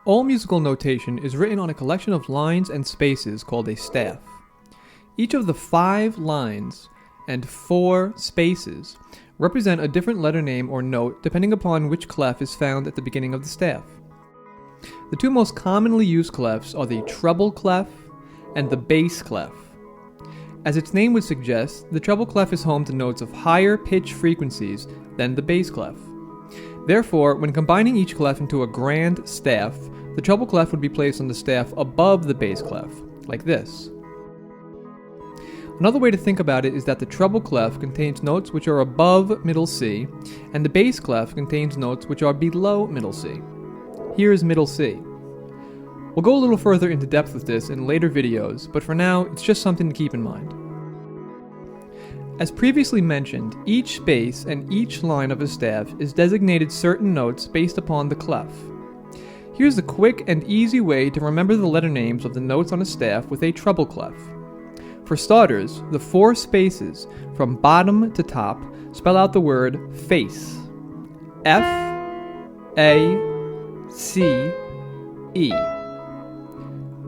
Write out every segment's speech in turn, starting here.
All musical notation is written on a collection of lines and spaces called a staff. Each of the 5 lines and 4 spaces represent a different letter name or note depending upon which clef is found at the beginning of the staff. The 2 most commonly used clefs are the treble clef and the bass clef. As its name would suggest, the treble clef is home to notes of higher pitch frequencies than the bass clef. Therefore, when combining each clef into a grand staff, the treble clef would be placed on the staff above the bass clef, like this. Another way to think about it is that the treble clef contains notes which are above middle C, and the bass clef contains notes which are below middle C. Here is middle C. We'll go a little further into depth with this in later videos, but for now, it's just something to keep in mind. As previously mentioned, each space and each line of a staff is designated certain notes based upon the clef. Here's a quick and easy way to remember the letter names of the notes on a staff with a treble clef. For starters, the 4 spaces from bottom to top spell out the word face. F, A, C, E.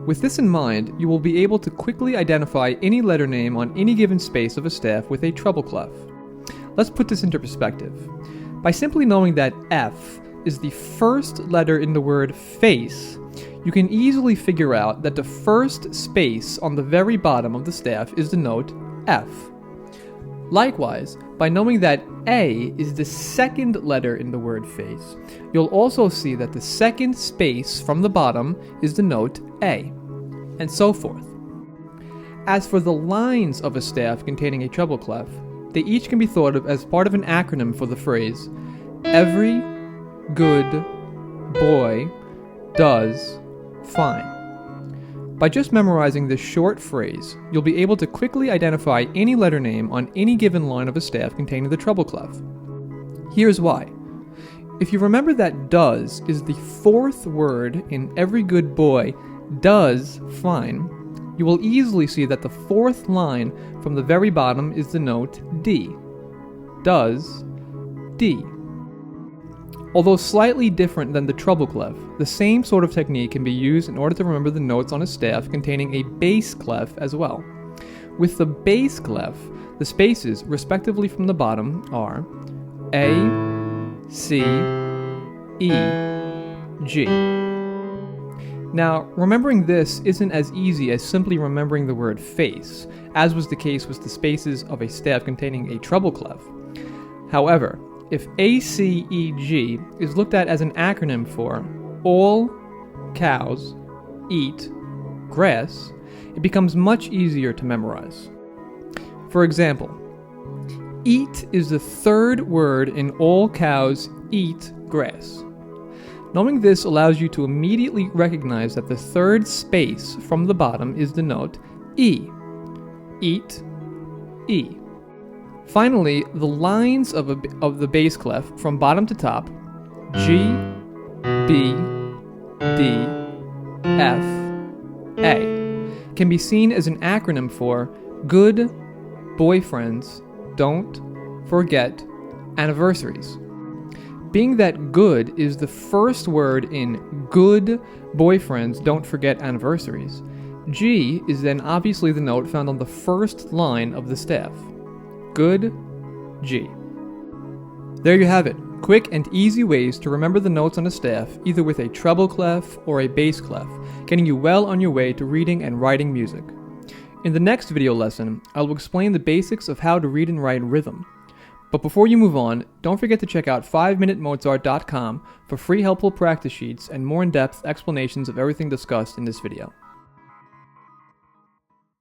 With this in mind, you will be able to quickly identify any letter name on any given space of a staff with a treble clef. Let's put this into perspective. By simply knowing that F is the first letter in the word face, you can easily figure out that the first space on the very bottom of the staff is the note F. Likewise, by knowing that A is the second letter in the word face, you'll also see that the second space from the bottom is the note A, and so forth. As for the lines of a staff containing a treble clef, they each can be thought of as part of an acronym for the phrase, "Every good boy does fine." By just memorizing this short phrase, you'll be able to quickly identify any letter name on any given line of a staff containing the treble clef. Here's why. If you remember that does is the 4th word in every good boy does fine, you will easily see that the 4th line from the very bottom is the note D. Does D. Although slightly different than the treble clef, the same sort of technique can be used in order to remember the notes on a staff containing a bass clef as well. With the bass clef, the spaces, respectively from the bottom, are A, C, E, G. Now, remembering this isn't as easy as simply remembering the word face, as was the case with the spaces of a staff containing a treble clef. However, if ACEG is looked at as an acronym for All Cows Eat Grass, it becomes much easier to memorize. For example, eat is the 3rd word in All Cows Eat Grass. Knowing this allows you to immediately recognize that the 3rd space from the bottom is the note E. Eat, E. Finally, the lines of the bass clef from bottom to top, G, B, D, F, A, can be seen as an acronym for Good Boyfriends Don't Forget Anniversaries. Being that good is the first word in Good Boyfriends Don't Forget Anniversaries, G is then obviously the note found on the first line of the staff. Good G. There you have it. Quick and easy ways to remember the notes on a staff, either with a treble clef or a bass clef, getting you well on your way to reading and writing music. In the next video lesson, I will explain the basics of how to read and write rhythm. But before you move on, don't forget to check out 5minutemozart.com for free helpful practice sheets and more in-depth explanations of everything discussed in this video.